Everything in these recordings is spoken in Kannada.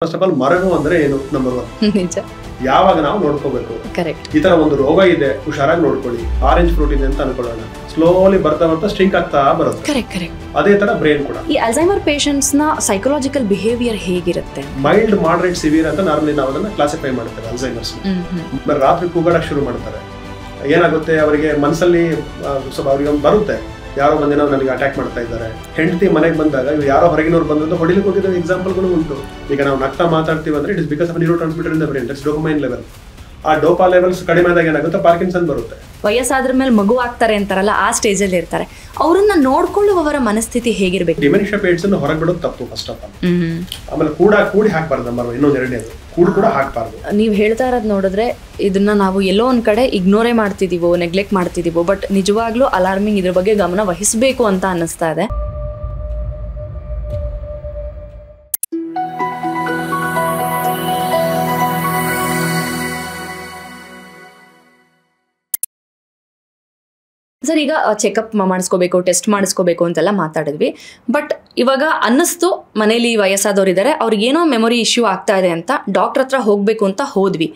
ಫಸ್ಟ್ ಆಫ್ ಆಲ್ ಮರಗು ಅಂದ್ರೆ ಏನು ನಂಬರ್ 1 ನಿಜ ಯಾವಾಗ ನಾವು ನೋಡ್ಕೋಬೇಕು ಕರೆಕ್ಟ್ ಈ ತರ ಒಂದು ರೋಗ ಇದೆ ಹುಷಾರಾಗಿ ನೋಡ್ಕೊಳ್ಳಿ ಆರೆಂಜ್ ಫ್ರೂಟ್ ಇದೆ ಅಂತ ಅನ್ಕೊಳ್ಳೋಣ ಸ್ಲೋಲಿ ಬರ್ತಾ ಸ್ಟ್ರಿಂಕ್ ಆಗ್ತಾ ಬರುತ್ತೆ ಕರೆಕ್ಟ್ ಕರೆಕ್ಟ್ ಅದೇ ತರ ಬ್ರೈನ್ ಕೂಡ ಈ ಅಲ್ಝೈಮರ್ ಪೇಷಂಟ್ಸ್ ನ ಸೈಕಾಲಜಿಕಲ್ ಬಿಹೇವಿಯರ್ ಹೇಗಿರುತ್ತೆ ಮೈಲ್ಡ್ ಮಾಡರೇಟ್ ಸಿವಿಯರ್ ಅಂತ ನಾರ್ಮಲಿ ನಾವು ಅದನ್ನ ಕ್ಲಾಸಿಫೈ ಮಾಡ್ತೇವೆ ಅಲ್ಝೈಮರ್ಸ್ ರಾತ್ರಿ ಕೂಗಾಡಕ್ ಶುರು ಮಾಡ್ತಾರೆ ಏನಾಗುತ್ತೆ ಅವರಿಗೆ ಮನಸ್ಸಲ್ಲಿ ಸ್ವಲ್ಪ ಅವರಿಗೆ ಬರುತ್ತೆ ಯಾರೋ ಬಂದಿನ ನನಗೆ ಅಟ್ಯಾಕ್ ಮಾಡ್ತಾ ಇದ್ದಾರೆ ಹೆಂಡತಿ ಮನೆಗೆ ಬಂದಾಗ ಇವ್ರು ಯಾರೋ ಹೊರಗಿನವ್ರು ಬಂದು ಹೊಡಿಲಿಕ್ಕೆ ಹೋಗಿರೋ ಎಕ್ಸಾಂಪಲ್ಗಳು ಉಂಟು ಈಗ ನಾವು ನಗ್ತಾ ಮಾತಾಡ್ತೀವಿ ಅಂದ್ರೆ it is because of neuro transmitter in the brain that's dopamine level ಆ ಡೋಪಾ ಲೆವೆಲ್ಸ್ ಕಡಿಮೆ ಆದಾಗ ಏನಾಗುತ್ತೆ ಪಾರ್ಕಿನ್ಸನ್ ಬರುತ್ತೆ ವಯಸ್ಸಾದ್ರ ಮೇಲೆ ಮಗು ಆಗ್ತಾರೆ ಅಂತಾರಲ್ಲ ಆ ಸ್ಟೇಜ್ ಅಲ್ಲಿ ಇರ್ತಾರೆ ಅವರನ್ನ ನೋಡ್ಕೊಳ್ಳುವವರ ಮನಸ್ಥಿತಿ ಹೇಗಿರ್ಬೇಕು ಡಿಮೆನ್ಷಿಯಾ ಪೇಷಂಟ್ಸ್ ಅನ್ನು ಹೊರಗೆ ಬಿಡೋದು ತಪ್ಪು ಫಸ್ಟ್ ಆಫ್ ಆಲ್ ಆಮೇಲೆ ಕೂಡಿ ಹಾಕ್ಬಾರ್ದು ನಂಬರ್ ಇನ್ನೊಂದು ಎರಡನೇದು ಕೂಡ ಹಾಕ್ಬಾರ್ದು ನೀವು ಹೇಳ್ತಾ ಇರೋದು ನೋಡಿದ್ರೆ ಇದನ್ನ ನಾವು ಎಲ್ಲೋ ಒಂದ್ ಕಡೆ ಇಗ್ನೋರೇ ಮಾಡ್ತಿದೀವೋ ನೆಗ್ಲೆಕ್ಟ್ ಮಾಡ್ತಿದೀವೋ ಬಟ್ ನಿಜವಾಗ್ಲೂ ಅಲಾರ್ಮಿಂಗ್ ಇದ್ರ ಬಗ್ಗೆ ಗಮನ ವಹಿಸಬೇಕು ಅಂತ ಅನ್ನಿಸ್ತಾ ಇದೆ. ಸರ್ ಈಗ ಚೆಕಪ್ ಮಾಡಿಸ್ಕೋಬೇಕು ಟೆಸ್ಟ್ ಮಾಡಿಸ್ಕೋಬೇಕು ಅಂತೆಲ್ಲ ಮಾತಾಡಿದ್ವಿ ಬಟ್ ಇವಾಗ ಅನ್ನಿಸ್ತು ಮನೇಲಿ ವಯಸ್ಸಾದವ್ರು ಇದ್ದಾರೆ ಅವ್ರಿಗೇನೋ ಮೆಮೊರಿ ಇಶ್ಯೂ ಆಗ್ತಾ ಇದೆ ಅಂತ ಡಾಕ್ಟರ್ ಹತ್ರ ಹೋಗಬೇಕು ಅಂತ ಹೋದ್ವಿ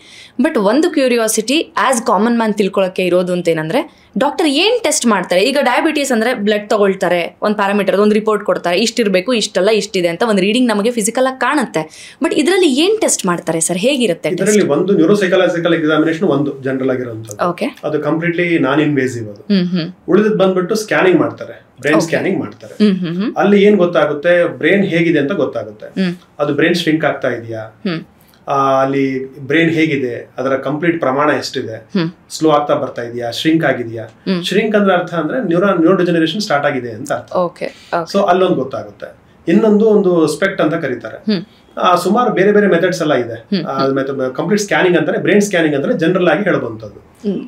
ಬಟ್ ಒಂದು ಕ್ಯೂರಿಯಾಸಿಟಿ ಆಸ್ ಕಾಮನ್ ಮ್ಯಾನ್ ತಿಳ್ಕೊಳ್ಳೋಕ್ಕೆ ಇರೋದು ಅಂತೇನಂದ್ರೆ ಡಾಕ್ಟರ್ ಏನು ಟೆಸ್ಟ್ ಮಾಡ್ತಾರೆ ಈಗ ಡಯಾಬಿಟೀಸ್ ಅಂದರೆ ಬ್ಲಡ್ ತಗೊಳ್ತಾರೆ ಒಂದು ಪ್ಯಾರಾಮೀಟರ್ ಒಂದು ರಿಪೋರ್ಟ್ ಕೊಡ್ತಾರೆ ಇಷ್ಟಿರಬೇಕು ಇಷ್ಟೆಲ್ಲ ಇಷ್ಟಿದೆ ಅಂತ ಒಂದು ರೀಡಿಂಗ್ ನಮಗೆ ಫಿಸಿಕಲ್ ಆಗಿ ಕಾಣುತ್ತೆ ಬಟ್ ಇದರಲ್ಲಿ ಏನು ಟೆಸ್ಟ್ ಮಾಡ್ತಾರೆ ಸರ್ ಹೇಗಿರುತ್ತೆ ಇದರಲ್ಲಿ ಒಂದು ನ್ಯೂರೋಸೈಕಾಲಜಿಕಲ್ ಎಕ್ಸಾಮಿನೇಷನ್ ಒಂದು ಜನರಲ್ ಆಗಿರುವಂಥದ್ದು ಓಕೆ ಅದು ಕಂಪ್ಲೀಟ್ಲಿ ನಾನ್ ಇನ್ವೇಸಿವ್ ಅದು ಉಳಿದದ್ದು ಬಂದ್ಬಿಟ್ಟು ಸ್ಕ್ಯಾನಿಂಗ್ ಮಾಡ್ತಾರೆ ಬ್ರೈನ್ ಸ್ಕ್ಯಾನಿಂಗ್ ಮಾಡ್ತಾರೆ ಅಲ್ಲಿ ಏನ್ ಗೊತ್ತಾಗುತ್ತೆ ಬ್ರೈನ್ ಹೇಗಿದೆ ಅಂತ ಗೊತ್ತಾಗುತ್ತೆ ಅದು ಬ್ರೈನ್ ಸ್ಟ್ರಿಂಕ್ ಆಗ್ತಾ ಇದೆಯಾ ಅಲ್ಲಿ ಬ್ರೈನ್ ಹೇಗಿದೆ ಅದರ ಕಂಪ್ಲೀಟ್ ಪ್ರಮಾಣ ಎಷ್ಟಿದೆ ಸ್ಲೋ ಆಗ್ತಾ ಬರ್ತಾ ಇದೆಯಾ ಶ್ರಿಂಕ್ ಆಗಿದೆಯಾ ಶ್ರಿಂಕ್ ಅಂದ್ರೆ ಅರ್ಥ ಅಂದ್ರೆ ನ್ಯೂರೋ ಡಿಜನರೇಷನ್ ಸ್ಟಾರ್ಟ್ ಆಗಿದೆ ಅಂತ ಅರ್ಥ ಸೊ ಅಲ್ಲೊಂದು ಗೊತ್ತಾಗುತ್ತೆ ಇನ್ನೊಂದು ಒಂದು ಸ್ಪೆಕ್ಟ್ ಅಂತ ಕರೀತಾರೆ ಸುಮಾರು ಬೇರೆ ಬೇರೆ ಮೆಥಡ್ಸ್ ಎಲ್ಲ ಇದೆ ಕಂಪ್ಲೀಟ್ ಸ್ಕ್ಯಾನಿಂಗ್ ಅಂತಾರೆ ಬ್ರೈನ್ ಸ್ಕ್ಯಾನಿಂಗ್ ಅಂದ್ರೆ ಜನರಲ್ ಆಗಿ ಹೇಳುವಂತದ್ದು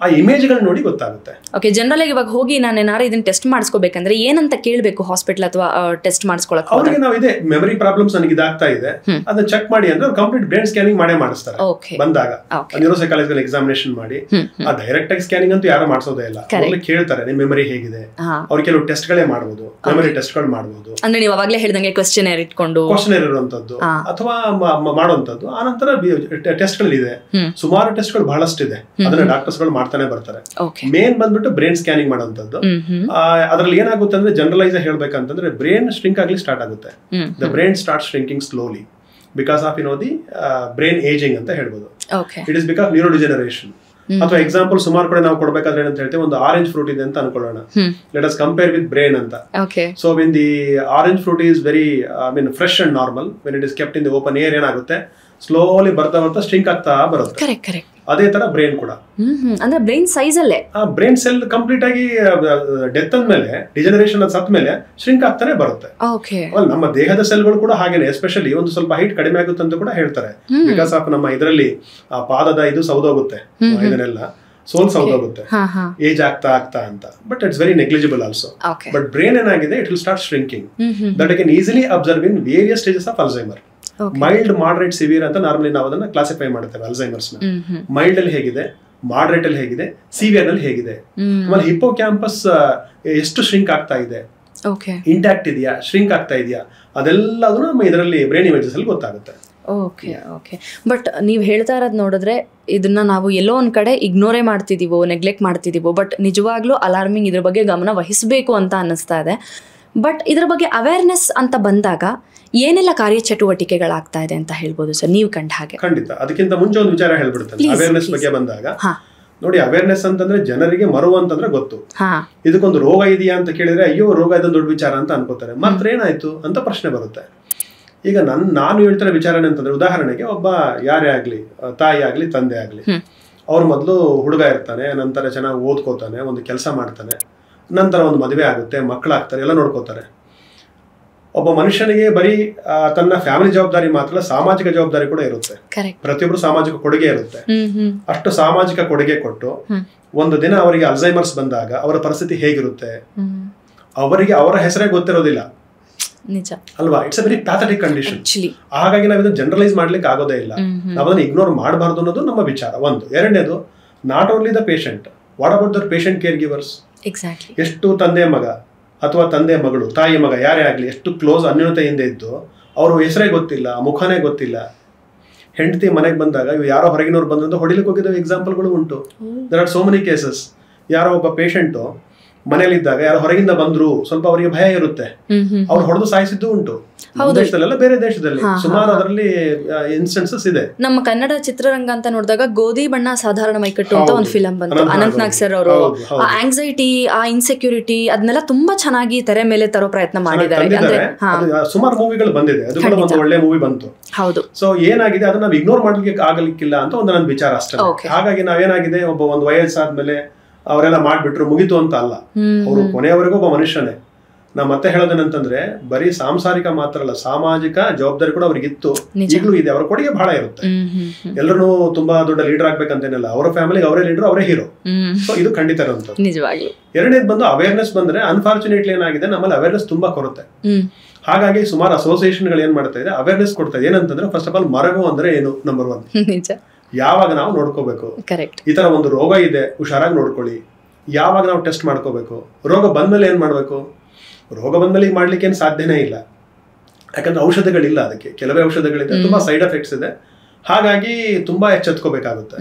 ಆ ಇಮೇಜ್ ಗಳು ನೋಡಿ ಗೊತ್ತಾಗುತ್ತೆ ಓಕೆ ಜನರಲ್ ಆಗಿ ಇವಾಗ ಹೋಗಿ ನಾನು ಏನಾರು ಇದನ್ನ ಟೆಸ್ಟ್ ಮಾಡಿಸ್ಕೋಬೇಕಂದ್ರೆ ಏನಂತ ಕೇಳಬೇಕು ಹಾಸ್ಪಿಟಲ್ ಅಥವಾ ಟೆಸ್ಟ್ ಮಾಡಿಸ್ಕೊಳ್ಳೋಕೆ ಅವ್ರಿಗೆ ನಾವು ಇದೆ ಮೆಮರಿ ಪ್ರಾಬ್ಲಮ್ಸ್ ನನಗೆ ಇದಾಗ್ತಾ ಇದೆ ಅದನ್ನ ಚೆಕ್ ಮಾಡಿ ಅಂದ್ರೆ ಕಂಪ್ಲೀಟ್ ಬ್ರೈನ್ ಸ್ಕ್ಯಾನಿಂಗ್ ಮಾಡೇ ಮಾಡಿಸ್ತಾರೆ ಬಂದಾಗ ನ್ಯೂರೋಸೈಕಾಲಜಿಕಲ್ ಎಕ್ಸಾಮಿನೇಷನ್ ಮಾಡಿ ಆ ಡೈರೆಕ್ಟ್ ಆಗಿ ಸ್ಕ್ಯಾನಿಂಗ್ ಅಂತೂ ಯಾರು ಮಾಡಿಸೋದೇ ಇಲ್ಲ ಅವ್ರಿಗೆ ಕೇಳ್ತಾರೆ ನಿಮ್ ಮೆಮರಿ ಹೇಗಿದೆ ಅವ್ರು ಕೆಲವು ಟೆಸ್ಟ್ ಗಳೇ ಮಾಡಬಹುದು ಮೆಮರಿ ಟೆಸ್ಟ್ ಗಳು ಮಾಡಬಹುದು ಅಂದ್ರೆ ನೀವು ಅವಾಗಲೇ ಹೇಳಿದಂಗೆ ಕ್ವೆಶ್ಚನರ್ ಇಟ್ಕೊಂಡು ಕ್ವೆಶ್ಚನರ್ ಇರುವಂತದ್ದು ಅಥವಾ ಮಾಡುವಂತದ್ದು ಆನಂತರ ಟೆಸ್ಟ್ ಗಳಿದೆ ಸುಮಾರು ಟೆಸ್ಟ್ ಗಳು ಬಹಳಷ್ಟಿದೆ ಅದನ್ನ ಡಾಕ್ಟರ್ಸ್ ಮಾಡ್ತಾನೆ ಬರ್ತಾರೆ ಮೇನ್ ಬಂದ್ಬಿಟ್ಟು ಬ್ರೈನ್ ಸ್ಕ್ಯಾನಿಂಗ್ ಮಾಡುವಂತದ್ದು ಅದ್ರಲ್ಲಿ ಏನಾಗುತ್ತೆ ಅಂದ್ರೆ ಜನರಲೈಸ್ ಹೇಳ್ಬೇಕಂತಂದ್ರೆ ಬ್ರೈನ್ ಸ್ಟ್ರಿಂಕ್ ಆಗ್ಲಿ ಸ್ಟಾರ್ಟ್ ಆಗುತ್ತೆ the brain start shrinking slowly because of the brain ageing ಅಂತ ಹೇಳ್ಬೋದು it is because neuro degeneration ಅಥವಾ ಎಕ್ಸಾಂಪಲ್ ಸುಮಾರು ಕಡೆ ನಾವು ಕೊಡ್ಬೇಕಾದ್ರೆ ಏನಂತ ಹೇಳ್ತೇವೆ ಒಂದು ಆರೆಂಜ್ ಫ್ರೂಟ್ ಇದೆ ಅಂತ ಅನ್ಕೊಳ್ಳೋಣ let us compare with brain ಅಂತ so when the orange fruit is very fresh and normal when it is kept in the open air ಏನಾಗುತ್ತೆ ಸ್ಲೋಲಿ ಬರ್ತಾ ಸ್ಟ್ರಿಂಕ್ ಆಗ್ತಾ ಬರುತ್ತೆ ಅದೇ ತರ ಬ್ರೈನ್ ಕೂಡ ಅಂದ್ರೆ ಬ್ರೈನ್ ಸೈಜ್ ಅಲ್ಲೇ ಬ್ರೈನ್ ಸೆಲ್ ಕಂಪ್ಲೀಟ್ ಆಗಿ ಡೆತ್ ಅಂದ್ಮೇಲೆ ಡಿಜನರೇಷನ್ ಸತ್ ಮೇಲೆ ಶ್ರಿಂಕ್ ಆಗ್ತಾನೆ ಬರುತ್ತೆ ನಮ್ಮ ದೇಹದ ಸೆಲ್ಗಳು ಕೂಡ ಹಾಗೇನೆ ಎಸ್ಪೆಷಲಿ ಒಂದು ಸ್ವಲ್ಪ ಹೈಟ್ ಕಡಿಮೆ ಆಗುತ್ತೆ ಅಂತ ಕೂಡ ಹೇಳ್ತಾರೆ ಬಿಕಾಸ್ ಆಫ್ ನಮ್ಮ ಇದರಲ್ಲಿ ಪಾದದ ಇದು ಸೌದೋಗುತ್ತೆ ಇದನ್ನೆಲ್ಲ ಸೋಲ್ ಸೌದೋಗುತ್ತೆ ಏಜ್ ಆಗ್ತಾ ಅಂತ but it's very negligible also but brain ಏನಾಗಿದೆ it will start shrinking that can easily observe in various stages of Alzheimer mild moderate severe ಅಂತ ನಾರ್ಮಲಿ ನಾವು ಅದನ್ನ ಕ್ಲಾಸಿಫೈ ಮಾಡ್ತೇವೆ ಅಲ್ಝೈಮರ್ಸ್ ನ ಮೈಲ್ಡ್ ಅಲ್ಲಿ ಹೇಗಿದೆ ಮಾಡರೇಟ್ ಅಲ್ಲಿ ಹೇಗಿದೆ ಸಿವಿಯರ್ ನಲ್ಲಿ ಹೇಗಿದೆ ಆಮೇಲೆ ಹಿಪ್ಪೋ ಕ್ಯಾಂಪಸ್ ಎಷ್ಟು ಶ್ರಿಂಕ್ ಆಗ್ತಾ ಇದೆ ಇಂಟ್ಯಾಕ್ಟ್ ಇದೆಯಾ ಶ್ರಿಂಕ್ ಆಗ್ತಾ ಇದೆಯಾ ಅದೆಲ್ಲದೂ ನಮ್ಮ ಇದರಲ್ಲಿ ಬ್ರೈನ್ ಇಮೇಜಸ್ ಅಲ್ಲಿ ಗೊತ್ತಾಗುತ್ತೆ ಓಕೆ ಬಟ್ ನೀವು ಹೇಳ್ತಾ ಇರೋದು ನೋಡಿದ್ರೆ ಇದನ್ನ ನಾವು ಎಲ್ಲೋ ಒಂದ್ ಕಡೆ ಇಗ್ನೋರೇ ಮಾಡ್ತಿದೀವೋ ನೆಗ್ಲೆಕ್ಟ್ ಮಾಡ್ತಿದೀವೋ ಬಟ್ ನಿಜವಾಗ್ಲೂ ಅಲಾರ್ಮಿಂಗ್ ಇದ್ರ ಬಗ್ಗೆ ಗಮನ ವಹಿಸಬೇಕು ಅಂತ ಅನ್ನಿಸ್ತಾ ಇದೆ ಬಟ್ ಇದ್ರ ಬಗ್ಗೆ ಅವೇರ್ನೆಸ್ ಅಂತ ಬಂದಾಗ ಏನೆಲ್ಲ ಕಾರ್ಯಚಟುವಟಿಕೆಗಳಾಗ್ತಾ ಇದೆ ಅಂತ ಹೇಳ್ಬೋದು ಸರ್ ನೀವು ಕಂಡ ಹಾಗೆ? ಖಂಡಿತ. ಅದಕ್ಕಿಂತ ಮುಂಚೆ ಒಂದು ವಿಚಾರ ಹೇಳ್ಬಿಡ್ತೇನೆ ಅವೇರ್ನೆಸ್ ಬಗ್ಗೆ ಬಂದಾಗ. ನೋಡಿ, ಅವೇರ್ನೆಸ್ ಅಂತಂದ್ರೆ ಜನರಿಗೆ ಮರುವು ಅಂತಂದ್ರೆ ಗೊತ್ತು. ಇದಕ್ಕೊಂದು ರೋಗ ಇದೆಯಾ ಅಂತ ಕೇಳಿದ್ರೆ ಅಯ್ಯೋ ರೋಗ ಇದೊಂದು ದೊಡ್ಡ ವಿಚಾರ ಅಂತ ಅನ್ಕೋತಾರೆ. ಮಾತ್ರ ಏನಾಯ್ತು ಅಂತ ಪ್ರಶ್ನೆ ಬರುತ್ತೆ. ಈಗ ನಾನು ಹೇಳ್ತಿರೋ ವಿಚಾರ ಅಂತಂದ್ರೆ ಉದಾಹರಣೆಗೆ ಒಬ್ಬ ಯಾರೇ ಆಗ್ಲಿ, ತಾಯಿ ಆಗ್ಲಿ ತಂದೆ ಆಗ್ಲಿ, ಅವ್ರು ಮೊದಲು ಹುಡುಗ ಇರ್ತಾನೆ, ನಂತರ ಚೆನ್ನಾಗಿ ಓದ್ಕೋತಾನೆ, ಒಂದು ಕೆಲಸ ಮಾಡ್ತಾನೆ, ನಂತರ ಒಂದು ಮದುವೆ ಆಗುತ್ತೆ, ಮಕ್ಕಳಾಗ್ತಾರೆ, ಎಲ್ಲ ನೋಡ್ಕೋತಾರೆ. ಒಬ್ಬ ಮನುಷ್ಯನಿಗೆ ಬರೀ ತನ್ನ ಫ್ಯಾಮಿಲಿ ಜವಾಬ್ದಾರಿ ಮಾತ್ರ, ಸಾಮಾಜಿಕ ಜವಾಬ್ದಾರಿ ಕೂಡ ಇರುತ್ತೆ. ಪ್ರತಿಯೊಬ್ರು ಸಾಮಾಜಿಕ ಕೊಡುಗೆ ಇರುತ್ತೆ. ಅಷ್ಟು ಸಾಮಾಜಿಕ ಕೊಡುಗೆ ಕೊಟ್ಟು ಒಂದು ದಿನ ಅವರಿಗೆ ಅಲ್ಝೈಮರ್ಸ್ ಬಂದಾಗ ಅವರ ಪರಿಸ್ಥಿತಿ ಹೇಗಿರುತ್ತೆ, ಅವರಿಗೆ ಅವರ ಹೆಸರೇ ಗೊತ್ತಿರೋದಿಲ್ಲ ಅಲ್ವಾ? It's a very pathetic condition. ಹಾಗಾಗಿ ನಾವು ಇದನ್ನು ಜನರಲೈಸ್ ಮಾಡ್ಲಿಕ್ಕೆ ಆಗೋದೇ ಇಲ್ಲ. ನಾವು ಅದನ್ನ ಇಗ್ನೋರ್ ಮಾಡಬಾರ್ದು ಅನ್ನೋದು ನಮ್ಮ ವಿಚಾರ. ಒಂದು. ಎರಡನೇದು, not only the patient, what about their patient care givers. ಎಷ್ಟು ತಂದೆ ಮಗ ಅಥವಾ ತಂದೆ ಮಗಳು, ತಾಯಿ ಮಗ ಯಾರೇ ಆಗ್ಲಿ, ಎಷ್ಟು ಕ್ಲೋಸ್ ಅನ್ಯೋನ್ಯತೆಯಿಂದ ಇದ್ದು ಅವ್ರ ಹೆಸರೇ ಗೊತ್ತಿಲ್ಲ, ಮುಖನೇ ಗೊತ್ತಿಲ್ಲ, ಹೆಂಡತಿ ಮನೆಗೆ ಬಂದಾಗ ಇವು ಯಾರೋ ಹೊರಗಿನವ್ರು ಬಂದಂತ ಹೊಡಿಲಿಕ್ಕೆ ಹೋಗಿದ್ದ ಎಕ್ಸಾಂಪಲ್ಗಳು ಉಂಟು. There are so many cases. ಯಾರೋ ಒಬ್ಬ ಪೇಷಂಟು ಮನೇಲಿದ್ದಾಗ ಯಾರೋ ಹೊರಗಿಂದ ಬಂದ್ರು, ಸ್ವಲ್ಪ ಅವರಿಗೆ ಭಯ ಇರುತ್ತೆ, ಅವ್ರು ಹೊಡೆದು ಸಾಯಿಸಿದ್ದು ಉಂಟು. ದೇಶದಲ್ಲೆಲ್ಲ ಬೇರೆ ದೇಶದಲ್ಲಿ ಸುಮಾರು ಅದರಲ್ಲಿ ಇನ್ಸ್ಟೆನ್ಸಸ್ ಇದೆ. ನಮ್ಮ ಕನ್ನಡ ಚಿತ್ರರಂಗ ಅಂತ ನೋಡಿದಾಗ ಗೋಧಿ ಬಣ್ಣ ಸಾಧಾರಣ ಮೈಕಟ್ಟು ಅಂತ ಒಂದು ಫಿಲಂ ಬಂತು, ಅನಂತ್ ನಾಗ್ ಸರ್ ಅವರು. ಆ ಆಂಗ್ಸೈಟಿ, ಆ ಇನ್ಸೆಕ್ಯೂರಿಟಿ ಅದನ್ನೆಲ್ಲ ತುಂಬಾ ಚೆನ್ನಾಗಿ ತೆರೆ ಮೇಲೆ ತರೋ ಪ್ರಯತ್ನ ಮಾಡಿದ್ದಾರೆ. ಅಂದ್ರೆ ಸುಮಾರು ಮೂವಿಗಳು ಬಂದಿದೆ, ಅದು ಕೂಡ ಒಂದು ಒಳ್ಳೆ ಮೂವಿ ಬಂತು. ಹೌದು. ಸೊ ಏನಾಗಿದೆ ಅದನ್ನ ನಾವು ಇಗ್ನೋರ್ ಮಾಡ್ಲಿಕ್ಕೆ ಆಗಲಿಕ್ಕಿಲ್ಲ ಅಂತ ಒಂದು ನನ್ನ ವಿಚಾರ ಅಷ್ಟೇ. ಹಾಗಾಗಿ ನಾವೇನಾಗಿದೆ, ಒಂದು ವಯಸ್ಸಾದ್ಮೇಲೆ ಅವರೆಲ್ಲ ಮಾಡ್ಬಿಟ್ರು ಮುಗಿತು ಅಂತ ಅಲ್ಲ, ಅವರು ಕೊನೆಯವರೆಗೂ ಒಬ್ಬ ಮನುಷ್ಯನೇ. ನಾ ಮತ್ತೆ ಹೇಳೋದೇನಂತಂದ್ರೆ ಬರೀ ಸಾಂಸಾರಿಕ ಮಾತ್ರ ಅಲ್ಲ, ಸಾಮಾಜಿಕ ಜವಾಬ್ದಾರಿ ಕೂಡ ಅವ್ರಿಗಿತ್ತು, ಈಗಲೂ ಇದೆ. ಅವರ ಕೊಡುಗೆ ಬಹಳ ಇರುತ್ತೆ. ಎಲ್ಲರೂ ತುಂಬಾ ದೊಡ್ಡ ಲೀಡರ್ ಆಗ್ಬೇಕಂತೇನಿಲ್ಲ, ಅವರ ಫ್ಯಾಮಿಲಿಗೆ ಅವರೇ ಲೀಡರ್, ಅವರೇ ಹೀರೋ. ಸೊ ಇದು ಖಂಡಿತ ಇರುವಂತದ್ದು. ಎರಡನೇದು ಬಂದು ಅವೇರ್ನೆಸ್ ಬಂದ್ರೆ, ಅನ್ಫಾರ್ಚುನೇಟ್ಲಿ ಏನಾಗಿದೆ ನಮ್ಮಲ್ಲಿ ಅವೇರ್ನೆಸ್ ತುಂಬಾ ಕೊರುತ್ತೆ. ಹಾಗಾಗಿ ಸುಮಾರು ಅಸೋಸಿಯೇಷನ್ಗಳು ಏನ್ ಮಾಡ್ತಾ ಇದೆ, ಅವೇರ್ನೆಸ್ ಕೊಡ್ತಾ ಇದೆ. ಏನಂತಂದ್ರೆ ಫಸ್ಟ್ ಆಫ್ ಆಲ್ ಮರಗು ಅಂದ್ರೆ ಏನು, ನಂಬರ್ 1 ಯಾವಾಗ ನಾವು ನೋಡ್ಕೋಬೇಕು, ಈ ತರ ಒಂದು ರೋಗ ಇದೆ ಹುಷಾರಾಗಿ ನೋಡ್ಕೊಳ್ಳಿ. ಯಾವಾಗ ನಾವು ಟೆಸ್ಟ್ ಮಾಡ್ಕೋಬೇಕು, ರೋಗ ಬಂದ್ಮೇಲೆ ಏನ್ ಮಾಡ್ಬೇಕು. ರೋಗ ಬಂದ್ಮೇಲೆ ಈಗ ಮಾಡ್ಲಿಕ್ಕೆ ಏನು ಸಾಧ್ಯನೇ ಇಲ್ಲ, ಯಾಕಂದ್ರೆ ಔಷಧಗಳಿಲ್ಲ ಅದಕ್ಕೆ. ಕೆಲವೇ ಔಷಧಗಳಿದೆ, ತುಂಬಾ ಸೈಡ್ ಎಫೆಕ್ಟ್ಸ್ ಇದೆ. ಹಾಗಾಗಿ ತುಂಬಾ ಎಚ್ಚೆತ್ಕೋಬೇಕಾಗುತ್ತೆ.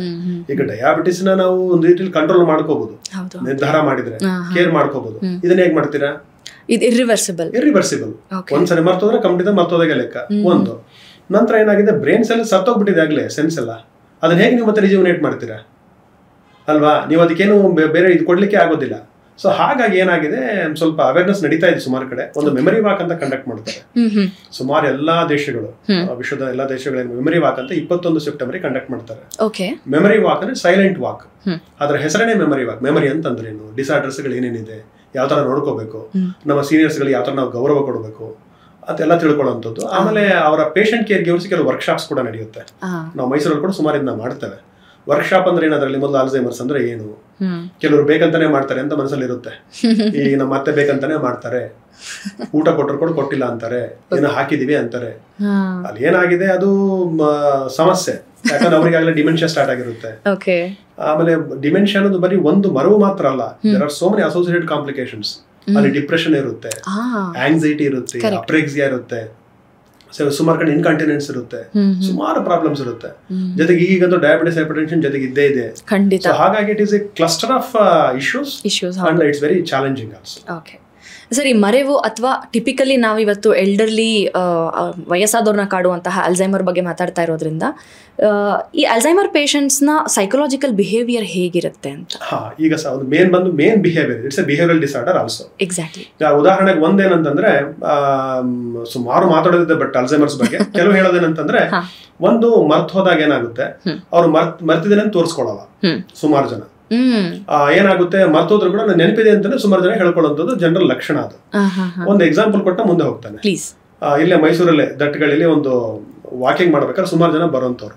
ಈಗ ಡಯಾಬಿಟಿಸ್ ನ ನಾವು ಒಂದು ರೀತಿಯಲ್ಲಿ ಕಂಟ್ರೋಲ್ ಮಾಡ್ಕೋಬಹುದು, ನಿರ್ಧಾರ ಮಾಡಿದ್ರೆ ಕೇರ್ ಮಾಡ್ಕೋಬಹುದು. ಇದನ್ನ ಹೇಗ್ ಮಾಡ್ತೀರಾ, ಇರ್ರಿವರ್ಸಿಬಲ್. ಒಂದ್ಸರಿ ಮರ್ತೋದ್ರೆ ಕಂಪ್ಲೀಟ್ ಮರ್ತೋದಾಗೆ ಲೆಕ್ಕ. ಒಂದು ನಂತರ ಏನಾಗಿದೆ, ಬ್ರೈನ್ ಸೆಲ್ ಸತ್ತೋಗ್ಬಿಟ್ಟಿದೆ ಆಗ್ಲೇ, ಸೆನ್ಸ್ ಎಲ್ಲ. ಅದನ್ನ ಹೇಗೆ ನೀವು ಮತ್ತೆ ರಿಜ್ಯುವಿನೇಟ್ ಮಾಡ್ತೀರಾ ಅಲ್ವಾ, ನೀವು ಅದಕ್ಕೇನು ಬೇರೆ ಇದು ಕೊಡ್ಲಿಕ್ಕೆ ಆಗೋದಿಲ್ಲ. ಸೊ ಹಾಗಾಗಿ ಏನಾಗಿದೆ, ಸ್ವಲ್ಪ ಅವೇರ್ನೆಸ್ ನಡೀತಾ ಇದೆ ಸುಮಾರು ಕಡೆ. ಒಂದು ಮೆಮರಿ ವಾಕ್ ಅಂತ ಕಂಡಕ್ಟ್ ಮಾಡ್ತಾರೆ ಸುಮಾರು ಎಲ್ಲಾ ದೇಶಗಳು, ವಿಶ್ವದ ಎಲ್ಲಾ ದೇಶಗಳ ಮೆಮರಿ ವಾಕ್ ಅಂತ 21 ಸೆಪ್ಟೆಂಬರ್ ಕಂಡಕ್ಟ್ ಮಾಡ್ತಾರೆ. ಮೆಮರಿ ವಾಕ್ ಅಂದ್ರೆ ಸೈಲೆಂಟ್ ವಾಕ್, ಅದ್ರ ಹೆಸರೇ ಮೆಮರಿ ವಾಕ್. ಮೆಮರಿ ಅಂತಂದ್ರೆ ಏನು, ಡಿಸಾರ್ಡರ್ಸ್ ಗಳು ಏನೇನಿದೆ, ಯಾವ ತರ ನೋಡ್ಕೋಬೇಕು, ನಮ್ಮ ಸೀನಿಯರ್ಸ್ ಗಳಿಗೆ ಯಾವ ತರ ನಾವು ಗೌರವ ಕೊಡಬೇಕು ಅದೆಲ್ಲ ತಿಳ್ಕೊಳ್ಳುವಂಥದ್ದು. ಆಮೇಲೆ ಅವರ ಪೇಷಂಟ್ ಕೇರ್ ಗಿವರ್ಸ್ ಕೆಲವು ವರ್ಕ್ಶಾಪ್ಸ್ ಕೂಡ ನಡೆಯುತ್ತೆ. ನಾವು ಮೈಸೂರಲ್ಲಿ ಕೂಡ ಸುಮಾರು ಇದನ್ನ ಮಾಡ್ತೇವೆ. ವರ್ಕ್ಶಾಪ್ ಅಂದ್ರೆ ಏನದ್ರಲ್ಲಿ ಮೊದಲು ಆಲ್ಝೈಮರ್ಸ್ ಅಂದ್ರೆ ಏನು, ಕೆಲವರು ಬೇಕಂತಾನೆ ಮಾಡ್ತಾರೆ ಅಂತ ಮನಸ್ಸಲ್ಲಿ ಇರುತ್ತೆ. ಈಗ ನಮ್ಮ ಮತ್ತೆ ಬೇಕಂತಾನೆ ಮಾಡ್ತಾರೆ, ಊಟ ಕೊಟ್ಟರು ಕೂಡ ಕೊಟ್ಟಿಲ್ಲ ಅಂತಾರೆ, ಏನೋ ಹಾಕಿದೀವಿ ಅಂತಾರೆ. ಅಲ್ಲಿ ಏನಾಗಿದೆ ಅದು ಸಮಸ್ಯೆ, ಯಾಕಂದ್ರೆ ಅವ್ರಿಗಾಗಲೇ ಡಿಮೆನ್ಷಿಯಾ ಸ್ಟಾರ್ಟ್ ಆಗಿರುತ್ತೆ. ಆಮೇಲೆ ಡಿಮೆನ್ಷಿಯಾ ಅನ್ನೋದು ಬರೀ ಒಂದು ಮರವು ಮಾತ್ರ ಅಲ್ಲ, there are so many associated complications. ಅಲ್ಲಿ ಡಿಪ್ರೆಷನ್ ಇರುತ್ತೆ, ಆಂಗ್ಸೈಟಿ ಇರುತ್ತೆ, ಅಪ್ರೆಕ್ಸಿಯಾ ಇರುತ್ತೆ, ಸುಮಾರು ಕಡೆ ಇನ್ಕಾಂಟಿನೆನ್ಸ್ ಇರುತ್ತೆ, ಸುಮಾರು ಪ್ರಾಬ್ಲಮ್ಸ್ ಇರುತ್ತೆ. ಜೊತೆಗೆ ಈಗಂತೂ ಡಯಾಬಿಟಿಸ್, ಹೈಪರ್ಟೆನ್ಷನ್ ಜೊತೆಗೆ ಇದ್ದೇ ಇದೆ. ಹಾಗಾಗಿ it is A cluster of issues and it's very challenging also. ಸರಿ, ಮರೆವು ಅಥವಾ ಟಿಪಿಕಲಿ ನಾವಿವತ್ತು ಎಲ್ಡರ್ಲಿ ವಯಸ್ಸಾದವ್ರನ್ನ ಕಾಡುವಂತಹ ಅಲ್ಝೈಮರ್ ಬಗ್ಗೆ ಮಾತಾಡ್ತಾ ಇರೋದ್ರಿಂದ, ಈ ಅಲ್ಝೈಮರ್ ಪೇಷಂಟ್ಸ್ನ ಸೈಕಲಾಜಿಕಲ್ ಬಿಹೇವಿಯರ್ ಹೇಗಿರುತ್ತೆ ಅಂತ. ಈಗ main behaviour, it's A behavioural disorder also. Exactly. ಉದಾಹರಣೆಗೆ ಒಂದೇನಂತಂದ್ರೆ, ಸುಮಾರು ಮಾತಾಡೋದಿದೆ ಬಟ್ ಅಲ್ಝೈಮರ್ಸ್ ಬಗ್ಗೆ ಕೆಲವು ಹೇಳೋದೇನಂತಂದ್ರೆ, ಒಂದು ಮರ್ತ್ ಹೋದಾಗ ಏನಾಗುತ್ತೆ, ಅವ್ರು ಮರ್ತಿದ್ದೇನೆ ತೋರಿಸ್ಕೊಳ್ಳಲ್ಲ ಸುಮಾರು ಜನ. ಏನಾಗುತ್ತೆ, ಮರ್ತೋದ್ರು ಕೂಡ ನೆನಪಿದೆ ಅಂತಾನೆ ಸುಮಾರು ಜನ ಹೇಳ್ಕೊಳ್ಳುವಂಥದ್ದು ಜನರಲ್ ಲಕ್ಷಣ. ಅದು ಒಂದು ಎಕ್ಸಾಂಪಲ್ ಕೊಟ್ಟ ಮುಂದೆ ಹೋಗ್ತಾನೆ. ಇಲ್ಲೇ ಮೈಸೂರಲ್ಲೇ ದಟ್ಟಗಳಲ್ಲಿ ಒಂದು ವಾಕಿಂಗ್ ಮಾಡ್ಬೇಕಾದ್ರೆ ಸುಮಾರು ಜನ ಬರುವಂತವ್ರು.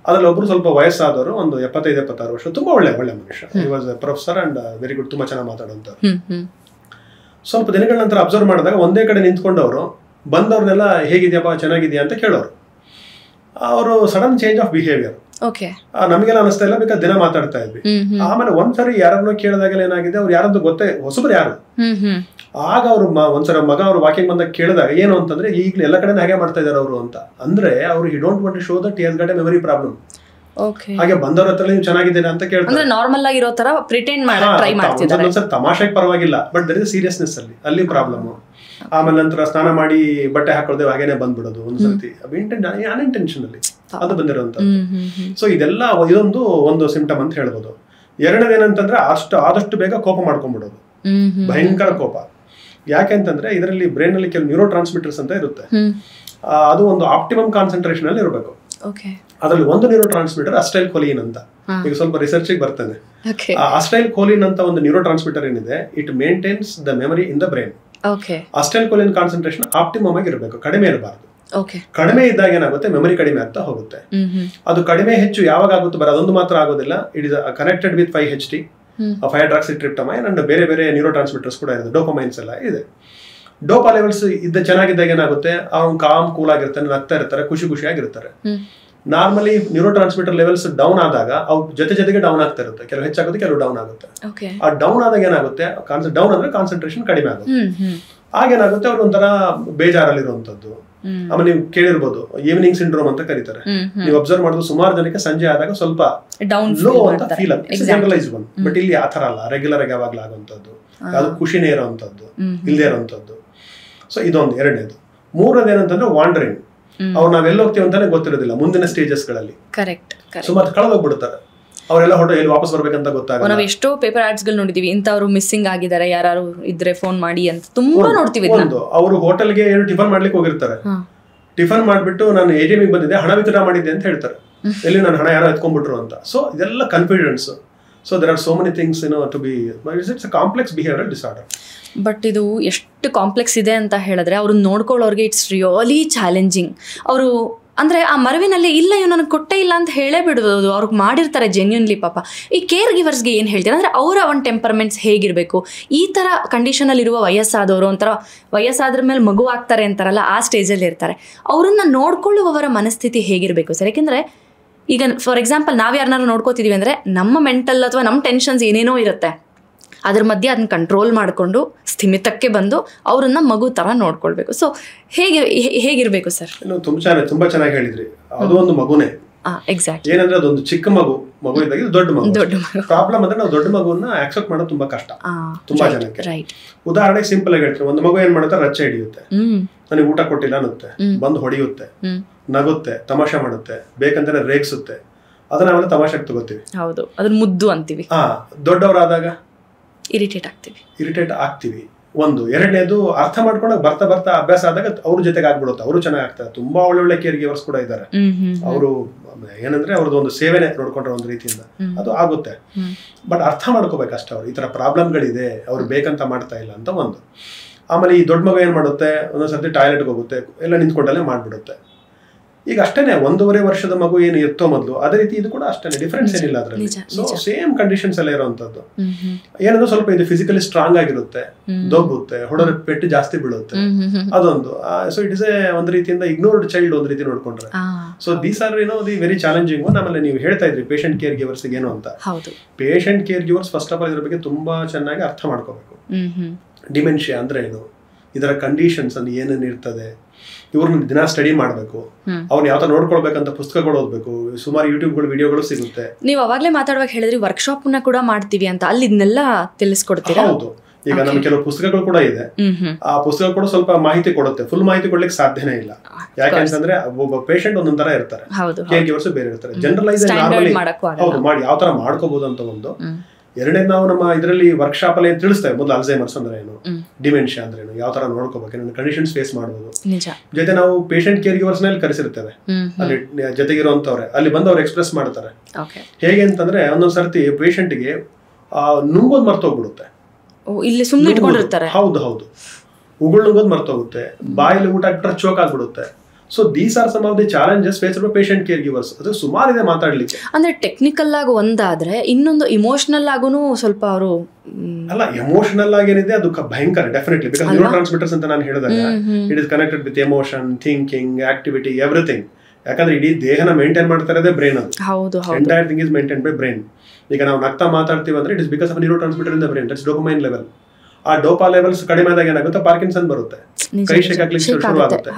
ಅದ್ರಲ್ಲಿ ಒಬ್ರು ಸ್ವಲ್ಪ ವಯಸ್ಸಾದವರು, ಒಂದು 75-76 ವರ್ಷ, ತುಂಬಾ ಒಳ್ಳೆ ಮನುಷ್ಯ. He was A professor and very good, ತುಂಬಾ ಚೆನ್ನಾಗಿ ಮಾತಾಡುವಂತವ್ರು. ಸ್ವಲ್ಪ ದಿನಗಳ ನಂತರ ಅಬ್ಸರ್ವ್ ಮಾಡಿದಾಗ ಒಂದೇ ಕಡೆ ನಿಂತ್ಕೊಂಡವರು ಬಂದವ್ರನ್ನೆಲ್ಲ ಹೇಗಿದ್ಯಪ್ಪ, ಚೆನ್ನಾಗಿದ್ಯಾ ಅಂತ ಕೇಳೋರು. ಅವರು ಸಡನ್ ಚೇಂಜ್ ಆಫ್ ಬಿಹೇವಿಯರ್. ನಮಗೆಲ್ಲ ಅನಿಸ್ತಾ ಇಲ್ಲ, ಬೇಕಾದ್ರೆ ದಿನ ಮಾತಾಡ್ತಾ ಇದ್ವಿ. ಆಮೇಲೆ ಒಂದ್ಸರಿ ಯಾರನ್ನೋ ಕೇಳಿದಾಗೆಲ್ಲ ಏನಾಗಿದೆ, ಅವ್ರು ಯಾರಂತ ಗೊತ್ತೇ, ಹೊಸಬ್ರು ಯಾರು. ಆಗ ಅವ್ರು ಒಂದ್ಸರಿ ಮಗ ಅವ್ರು ವಾಕಿಂಗ್ ಬಂದಾಗ ಕೇಳಿದಾಗ ಏನು ಅಂತಂದ್ರೆ, ಈಗಲೂ ಎಲ್ಲ ಕಡೆ ಹಾಗೆ ಮಾಡ್ತಾ ಇದಾರೆ ಅವರು ಅಂತ. ಅಂದ್ರೆ ಅವ್ರು he don't want to show that he has got a memory problem. ಹಾಗೆ ಬಂದವ್ರ ಹತ್ರ ನೀವು ಚೆನ್ನಾಗಿದ್ದೀರಾ ಅಂತ ಕೇಳ್ತಾರೆ, ನಾರ್ಮಲ್ ಆಗಿರೋ ತರ ಪ್ರಿಟೆಂಡ್ ಮಾಡಕ್ಕೆ ಟ್ರೈ ಮಾಡ್ತಿದ್ದಾರೆ. ಒಂದ್ಸರಿ ತಮಾಷೆಗೆ ಪರವಾಗಿಲ್ಲ, ಬಟ್ ದರ್ ಇಸ್ ಸೀರಿಯಸ್ನೆಸ್ ಅಲ್ಲಿ ಪ್ರಾಬ್ಲಮ್. ಆಮೇಲೆ ನಂತರ ಸ್ನಾನ ಮಾಡಿ ಬಟ್ಟೆ ಹಾಕೊಳ್ದೇವೆ ಹಾಗೇನೆ ಬಂದ್ಬಿಡೋದು ಒಂದ್ಸರ್ತಿ, ಅನ್ಇಂಟೆನ್ಷನಲಿ ಅದು ಬಂದಿರೋಂಥದ್ದು. ಸೊ ಇದೆಲ್ಲ ಒಂದು ಸಿಂಪ್ಟಮ್ ಅಂತ ಹೇಳ್ಬೋದು. ಎರಡನೇದೇನಂತಂದ್ರೆ, ಆದಷ್ಟು ಬೇಗ ಕೋಪ ಮಾಡ್ಕೊಂಡ್ಬಿಡೋದು, ಭಯಂಕರ ಕೋಪ. ಯಾಕೆಂತಂದ್ರೆ ಇದರಲ್ಲಿ ಬ್ರೈನ್ ಅಲ್ಲಿ ಕೆಲವು ನ್ಯೂರೋ ಟ್ರಾನ್ಸ್ಮಿಟರ್ಸ್ ಅಂತ ಇರುತ್ತೆ, ಅದು ಒಂದು ಆಪ್ಟಿಮಮ್ ಕಾನ್ಸಂಟ್ರೇಷನ್ ಅಲ್ಲಿ ಇರಬೇಕು. ಅದರಲ್ಲಿ ಒಂದು ನ್ಯೂರೋ ಟ್ರಾನ್ಸ್ಮಿಟರ್ ಅಸ್ಟೈಲ್ ಕೊಲಿನ್ ಅಂತ, ಈಗ ಸ್ವಲ್ಪ ರಿಸರ್ಚ್ ಬರ್ತೇನೆ. ಅಸ್ಟೈಲ್ ಕೊಲಿನ್ ಅಂತ ಒಂದು ನ್ಯೂರೋ ಟ್ರಾನ್ಸ್ಮಿಟರ್ ಏನಿದೆ, it maintains the memory in the brain. Acetylcholine concentration optimum ಆಗಿ ಇರಬೇಕು, ಕಡಿಮೆ ಇರಬಾರ್ದು. ಕಡಿಮೆ ಇದ್ದಾಗ ಏನಾಗುತ್ತೆ, ಮೆಮರಿ ಕಡಿಮೆ ಆಗ್ತಾ ಹೋಗುತ್ತೆ. ಅದು ಕಡಿಮೆ ಹೆಚ್ಚು ಯಾವಾಗ ಆಗುತ್ತೆ, ಅದೊಂದು ಮಾತ್ರ ಆಗೋದಿಲ್ಲ. It is connected with 5-HT, five hydroxytryptamine and ಬೇರೆ ಬೇರೆ ನ್ಯೂರೋ ಟ್ರಾನ್ಸ್ಮಿಟರ್ಸ್ ಕೂಡ ಇದೆ, ಡೋಪಮೈನ್ಸ್ ಎಲ್ಲ ಇದೆ. ಡೋಪಾ ಲೆವೆಲ್ಸ್ ಚೆನ್ನಾಗಿದ್ದಾಗ ಏನಾಗುತ್ತೆ, ಅವ್ನು ಕಾಮ್ ಕೂಲ್ ಆಗಿರ್ತಾನೆ, ನಗ್ತಾ ಇರ್ತಾರೆ, ಖುಷಿಯಾಗಿರ್ತಾರೆ. Normally neurotransmitter levels down ಆದಾಗ ಅವು ಜೊತೆಗೆ ಡೌನ್ ಆಗ್ತಾ ಇರುತ್ತೆ, ಕೆಲವು ಹೆಚ್ಚಾಗುತ್ತೆ, ಕೆಲವು ಡೌನ್ ಆಗುತ್ತೆ. ಆ ಡೌನ್ ಆದಾಗ ಏನಾಗುತ್ತೆ, ಡೌನ್ ಅಂದ್ರೆ ಕಾನ್ಸಂಟ್ರೇಷನ್ ಕಡಿಮೆ ಆಗುತ್ತೆ. ಆಗೇನಾಗುತ್ತೆ, ಅವ್ರು ಒಂಥರ ಬೇಜಾರಲ್ಲಿರುವಂತದ್ದು, ಆಮೇಲೆ ನೀವು ಕೇಳಿರ್ಬೋದು ಈವ್ನಿಂಗ್ ಸಿಂಡ್ರೋಮ್ ಅಂತ ಕರೀತಾರೆ. ನೀವು ಅಬ್ಸರ್ವ್ ಮಾಡಿದ್ರೆ ಸುಮಾರು ಜನಕ್ಕೆ ಸಂಜೆ ಆದಾಗ ಸ್ವಲ್ಪ ಲೋ ಅಂತ ಫೀಲ್ ಆಗುತ್ತೆ, ಜನರಲೈಸ್ ಒನ್. ಬಟ್ ಇಲ್ಲಿ ಆ ತರ ಅಲ್ಲ, ರೆಗ್ಯುಲರ್ ಆಗಿ ಯಾವಾಗ್ಲೂ ಆಗುವಂತದ್ದು, ಯಾವ್ದು ಖುಷಿನೇ ಇರೋಂಥದ್ದು, ಇಲ್ಲದೆ ಇರೋಂಥದ್ದು. ಸೊ ಇದೊಂದು. ಎರಡನೇದು. ಮೂರನೇದು ಏನಂತಂದ್ರೆ ವಾಂಡ್ರಿಂಗ್. ಅವ್ರು ನಾವೆಲ್ಲ ಹೋಗ್ತೀವಿ ಅಂತಾನೆ ಗೊತ್ತಿರೋದಿಲ್ಲ ಮುಂದಿನ ಸ್ಟೇಜಸ್ ಗಳಲ್ಲಿ. ಸುಮಾರು ಕಳೆದೋಗ್ಬಿಡ್ತಾರೆ, ಅವರೆಲ್ಲ ಹೊರಟು ಎಲ್ಲಿ ವಾಪಸ್ ಬರ್ಬೇಕಂತ ಗೊತ್ತಾಗಲ್ಲ. ನಾವು ಎಷ್ಟೋ ಪೇಪರ್ ಆಡ್ಸ್ ಗಳು ನೋಡಿದೀವಿ, ಇಂಥವ್ರು ಮಿಸ್ಸಿಂಗ್ ಆಗಿದ್ದಾರೆ, ಯಾರು ಇದ್ರೆ ಫೋನ್ ಮಾಡಿ ಅಂತ ತುಂಬಾ ನೋಡ್ತೀವಿ. ಅವರು ಹೋಟೆಲ್ಗೆ ಏನು ಟಿಫನ್ ಮಾಡ್ಲಿಕ್ಕೆ ಹೋಗಿರ್ತಾರೆ, ಟಿಫನ್ ಮಾಡ್ಬಿಟ್ಟು ನಾನು ATM ಬಂದಿದ್ದೆ, ಹಣ ವಿತ್ಡ್ರಾ ಮಾಡಿದ್ದೆ ಅಂತ ಹೇಳ್ತಾರೆ. ಎಲ್ಲಿ ನನ್ನ ಹಣ ಯಾರೋ ಎತ್ಕೊಂಡ್ಬಿಟ್ರು ಅಂತ. ಸೊ ಇದೆಲ್ಲ confidence. So there are so many things to be, it's a complex behavioural disorder. But ಇದು ಎಷ್ಟು ಕಾಂಪ್ಲೆಕ್ಸ್ ಇದೆ ಅಂತ ಹೇಳಿದ್ರೆ ಅವ್ರನ್ನ ನೋಡ್ಕೊಳ್ಳೋರಿಗೆ ಇಟ್ಸ್ ರಿಯಲಿ ಚಾಲೆಂಜಿಂಗ್. ಅವರು ಅಂದರೆ ಆ ಮರವಿನಲ್ಲಿ ಇಲ್ಲ ಇವ್ ನನಗೆ ಕೊಟ್ಟೇ ಇಲ್ಲ ಅಂತ ಹೇಳೇ ಬಿಡ್ಬೋದು. ಅವ್ರಿಗೆ ಮಾಡಿರ್ತಾರೆ ಜೆನ್ಯೂನ್ಲಿ ಪಾಪ. ಈ ಕೇರ್ ಗಿವರ್ಸ್ಗೆ ಏನು ಹೇಳ್ತೀರಾ ಅಂದರೆ ಅವರ ಒಂದು ಟೆಂಪರ್ಮೆಂಟ್ಸ್ ಹೇಗಿರಬೇಕು? ಈ ಥರ ಕಂಡೀಷನಲ್ಲಿರುವ ವಯಸ್ಸಾದವರು, ಒಂಥರ ವಯಸ್ಸಾದ್ರ ಮೇಲೆ ಮಗು ಆಗ್ತಾರೆ ಅಂತಾರಲ್ಲ, ಆ ಸ್ಟೇಜಲ್ಲಿ ಇರ್ತಾರೆ. ಅವರನ್ನು ನೋಡ್ಕೊಳ್ಳುವವರ ಮನಸ್ಥಿತಿ ಹೇಗಿರಬೇಕು ಸರ್? ಯಾಕೆಂದರೆ ಈಗ ಫಾರ್ ಎಕ್ಸಾಂಪಲ್ ನಾವು ಯಾರನ್ನಾರು ನೋಡ್ಕೋತಿದ್ದೀವಿ ಅಂದರೆ ನಮ್ಮ ಮೆಂಟಲ್ ಅಥವಾ ನಮ್ಮ ಟೆನ್ಷನ್ಸ್ ಏನೇನೋ ಇರುತ್ತೆ, ಅದ್ರ ಮಧ್ಯೆ ಅದನ್ನ ಕಂಟ್ರೋಲ್ ಮಾಡಿಕೊಂಡು ಸ್ಥಿಮಿತಕ್ಕೆ ಬಂದು ಅವ್ರನ್ನ ಮಗು ತರ ನೋಡ್ಕೊಳ್ಬೇಕು. ಸೊ ಹೇಗಿರ್ಬೇಕು ಸರ್? ತುಂಬಾ ಚೆನ್ನಾಗಿ ಹೇಳಿದ್ರಿ. ಅದು ಒಂದು ಮಗುನೇ. ಎಕ್ಸಾಕ್ಟ್. ಏನಂದ್ರೆ ಅದೊಂದು ಚಿಕ್ಕ ಮಗು ಇದ್ದಾಗ ದೊಡ್ಡ ಮಗು. ಪ್ರಾಬ್ಲಮ್ ಅಂದ್ರೆ ನಾವು ದೊಡ್ಡ ಮಗುವನ್ನ ಆಕ್ಸೆಪ್ಟ್ ಮಾಡೋದು ತುಂಬಾ ಕಷ್ಟ ತುಂಬಾ ಜನಕ್ಕೆ. ಉದಾಹರಣೆಗೆ ಸಿಂಪಲ್ ಆಗಿ ಹೇಳ್ತೀವಿ, ಒಂದು ಮಗು ಏನ್ ಮಾಡುತ್ತೆ, ರಚ್ಚೆ ಹಿಡಿಯುತ್ತೆ, ನನಗೆ ಊಟ ಕೊಟ್ಟಿಲ್ಲ ಅನ್ನುತ್ತೆ, ಬಂದು ಹೊಡೆಯುತ್ತೆ, ನಗುತ್ತೆ, ತಮಾಷೆ ಮಾಡುತ್ತೆ, ಬೇಕಂತಾನೆ ರೇಗಿಸುತ್ತೆ. ಅದನ್ನ ನಾವೆಲ್ಲ ತಮಾಷೆಗೆ ತಗೋತೀವಿ. ಹೌದು, ಅದನ್ನ ಮುದ್ದು ಅಂತೀವಿ. ದೊಡ್ಡವರಾದಾಗ ಇರಿಟೇಟ್ ಆಗ್ತೀವಿ. ಒಂದು. ಎರಡನೇದು, ಅರ್ಥ ಮಾಡ್ಕೊಂಡಾಗ ಬರ್ತಾ ಅಭ್ಯಾಸ ಆದಾಗ ಅವ್ರ ಜೊತೆಗೆ ಆಗ್ಬಿಡುತ್ತೆ, ಅವರು ಚೆನ್ನಾಗಿ ಆಗ್ತಾರೆ. ತುಂಬಾ ಒಳ್ಳೊಳ್ಳೆ ಕೇರ್ ಗಿವರ್ಸ್ ಕೂಡ ಇದ್ದಾರೆ. ಅವರು ಏನಂದ್ರೆ ಅವ್ರದ್ದು ಒಂದು ಸೇವೆನೆ ನೋಡ್ಕೊಂಡ್ರೆ ಒಂದು ರೀತಿಯಿಂದ ಅದು ಆಗುತ್ತೆ. ಬಟ್ ಅರ್ಥ ಮಾಡ್ಕೋಬೇಕಷ್ಟೇ, ಅವ್ರು ಈ ತರ ಪ್ರಾಬ್ಲಮ್ಗಳಿದೆ, ಅವ್ರು ಬೇಕಂತ ಮಾಡ್ತಾ ಇಲ್ಲ ಅಂತ ಒಂದು. ಆಮೇಲೆ ಈ ದೊಡ್ಡ ಮಗು ಏನ್ ಮಾಡುತ್ತೆ, ಒಂದೊಂದ್ಸರ್ತಿ ಟಾಯ್ಲೆಟ್ಗೆ ಹೋಗುತ್ತೆ, ಎಲ್ಲ ನಿಂತ್ಕೊಂಡಲ್ಲೇ ಮಾಡ್ಬಿಡುತ್ತೆ. ಈಗ ಅಷ್ಟೇನೆ 1.5 ವರ್ಷದ ಮಗು ಏನು ಇರ್ತೋ ಮೊದಲು, ಅದೇ ರೀತಿ ಇದು ಕೂಡ ಅಷ್ಟೇ, ಡಿಫ್ರೆನ್ಸ್ ಏನಿಲ್ಲ ಅದರಲ್ಲಿ. ಸೊ ಸೇಮ್ ಕಂಡೀಷನ್ಸ್ ಎಲ್ಲ ಇರುವಂತದ್ದು. ಏನಂದ್ರೆ ಸ್ವಲ್ಪ ಇದು ಫಿಸಿಕಲಿ ಸ್ಟ್ರಾಂಗ್ ಆಗಿರುತ್ತೆ, ದೊಬ್ಬುತ್ತೆ, ಹೊಡೆದ್ರೆ ಪೆಟ್ಟು ಜಾಸ್ತಿ ಬೀಳುತ್ತೆ, ಅದೊಂದು. ಸೊ ಇಟ್ ಇಸ್ ಒಂದು ರೀತಿಯಿಂದ ಇಗ್ನೋರ್ಡ್ ಚೈಲ್ಡ್ ಒಂದು ರೀತಿ ನೋಡ್ಕೊಂಡ್ರೆ. So these R the very challenging one. ಆಮೇಲೆ ನೀವು ಹೇಳ್ತಾ ಇದ್ರಿ ಪೇಷಂಟ್ ಕೇರ್ ಗಿವರ್ಸ್ ಏನು ಅಂತ. Patient care givers first of all ಇದ್ರ ಬಗ್ಗೆ ತುಂಬಾ ಚೆನ್ನಾಗಿ ಅರ್ಥ ಮಾಡ್ಕೋಬೇಕು. ಡಿಮೆನ್ಷಿಯಾ ಅಂದ್ರೆ ಏನು, ಇದರ ಕಂಡೀಷನ್ಸ್ ಅನ್ನು ಏನೇನು ಇರ್ತದೆ, ಇವ್ರನ್ನ ದಿನ ಸ್ಟಡಿ ಮಾಡಬೇಕು, ಅವ್ನು ಯಾವ ತರ ನೋಡ್ಕೊಳ್ಬೇಕಂತ ಪುಸ್ತಕಗಳು ಓದಬೇಕು. ಸುಮಾರು ಯೂಟ್ಯೂಬ್ಗಳು ವಿಡಿಯೋಗಳು ಸಿಗುತ್ತೆ. ನೀವು ಅವಾಗಲೇ ಮಾತಾಡುವಾಗ ಹೇಳಿದ್ರಿ ವರ್ಕ್ಶಾಪ್ ನ ಕೂಡ ಮಾಡ್ತೀವಿ ಅಂತ, ಅಲ್ಲಿ ಇದನ್ನೆಲ್ಲ ತಿಳಿಸ್ಕೊಡ್ತೀರಾ? ಹೌದು. ಈಗ ನಮ್ಗೆ ಕೆಲವು ಪುಸ್ತಕಗಳು ಕೂಡ ಇದೆ. ಆ ಪುಸ್ತಕ ಕೂಡ ಸ್ವಲ್ಪ ಮಾಹಿತಿ ಕೊಡುತ್ತೆ, ಫುಲ್ ಮಾಹಿತಿ ಕೊಡ್ಲಿಕ್ಕೆ ಸಾಧ್ಯನೇ ಇಲ್ಲ. ಯಾಕೆಂತಂದ್ರೆ ಒಬ್ಬ ಪೇಷಂಟ್ ಒಂದೊಂದ್ ತರ ಇರ್ತಾರೆ, ಕೇರ್ ಗಿವರ್ಸ್ ಬೇರೆ ಇರ್ತಾರೆ. ಜನರಲೈಸ್ ಹೌದು ಮಾಡಿ ಯಾವ ತರ ಮಾಡ್ಕೋಬಹುದು ಅಂತ ಒಂದು. ಎರಡನೇ, ನಾವು ನಮ್ಮ ಇದರಲ್ಲಿ ವರ್ಕ್ಶಾಪ್ ಅಲ್ಲಿ ತಿಳಿಸ್ತೇವೆ ಮೊದಲು ಅಲ್ಝೈಮರ್ಸ್ ಅಂದ್ರೆ ಏನು, ಡಿಮೆನ್ಷಿಯಾ ಅಂದ್ರೆ ಏನು, ಯಾವ ತರ ನೋಡ್ಕೋಬೇಕು, ಏನೇನು ಕಂಡೀಷನ್ಸ್ ಫೇಸ್ ಮಾಡಬಹುದು. ಜೊತೆ ನಾವು ಪೇಷಂಟ್ ಕೇರ್ ಗಿವರ್ಸ್ ನಲ್ಲಿ ಕರೆಸಿರ್ತೇವೆ, ಅಲ್ಲಿ ಜೊತೆಗಿರುವಂತವ್ರೆ ಅಲ್ಲಿ ಬಂದು ಅವ್ರು ಎಕ್ಸ್ಪ್ರೆಸ್ ಮಾಡ್ತಾರೆ. ಹೇಗೆ ಅಂತಂದ್ರೆ ಒಂದೊಂದ್ ಸರ್ತಿ ಪೇಷಂಟ್ಗೆ ನುಂಗೋದ್ ಮರ್ತೋಗ್ಬಿಡುತ್ತೆ, ಇಲ್ಲಿ ಸುಮ್ಮನೆ ಇಟ್ಕೊಂಡಿರ್ತಾರೆ. ಹೌದು, ಉಗುಳು ನುಂಗೋದ್ ಮರ್ತೋಗುತ್ತೆ, ಬಾಯಲ್ಲಿ ಊಟ ಹಾಕ್ಬಿಟ್ರೆ ಚೋಕ್ ಆಗ್ಬಿಡುತ್ತೆ. So these are some of the challenges faced by patient care givers. ಅದು ಸುಮಾರಿದೆ ಮಾತಾಡ್ಲಿಕ್ಕೆ. ಅಂದ್ರೆ ಟೆಕ್ನಿಕಲ್ ಆಗಿ ಒಂದಾದ್ರೆ ಇನ್ನೊಂದು ಇಮೋಷನಲ್ ಆಗೂನು ಸ್ವಲ್ಪ ಅವರು ಅಲ್ಲ, ಎಮೋಷನಲ್ ಆಗಿ ಏನಿದೆ ಅದು ಭಯಂಕರ ಡೆಫಿನೆಟ್ಲಿ. ಬಿಕಾಸ್ ನ್ಯೂರೋ ಟ್ರಾನ್ಸ್ಮಿಟರ್ಸ್ ಅಂತ ನಾನು ಹೇಳಿದಾಗ it is connected with emotion, thinking, activity, everything. ಯಾಕಂದ್ರೆ ಇಡೀ ದೇಹನ ಮೇಂಟೈನ್ ಮಾಡ್ತಾ ಇರೋದೇ ಬ್ರೈನ್. ಅದು entire thing is maintain by brain. ಈಗ ನಾವು ನಗ್ತಾ ಮಾತಾಡ್ತೀವಿ ಅಂದ್ರೆ it is because of neuro transmitter in the brain, that's dopamine level. ಆ ಡೋಪಾ ಲೆವೆಲ್ಸ್ ಕಡಿಮೆ ಆದಾಗ ಏನಾಗುತ್ತೆ, ಪಾರ್ಕಿನ್ಸನ್ ಬರುತ್ತೆ, ಕೈ ಶೇಕ್ ಆಗ್ಲಿಕ್ಕೆ ಶುರು ಆಗುತ್ತೆ.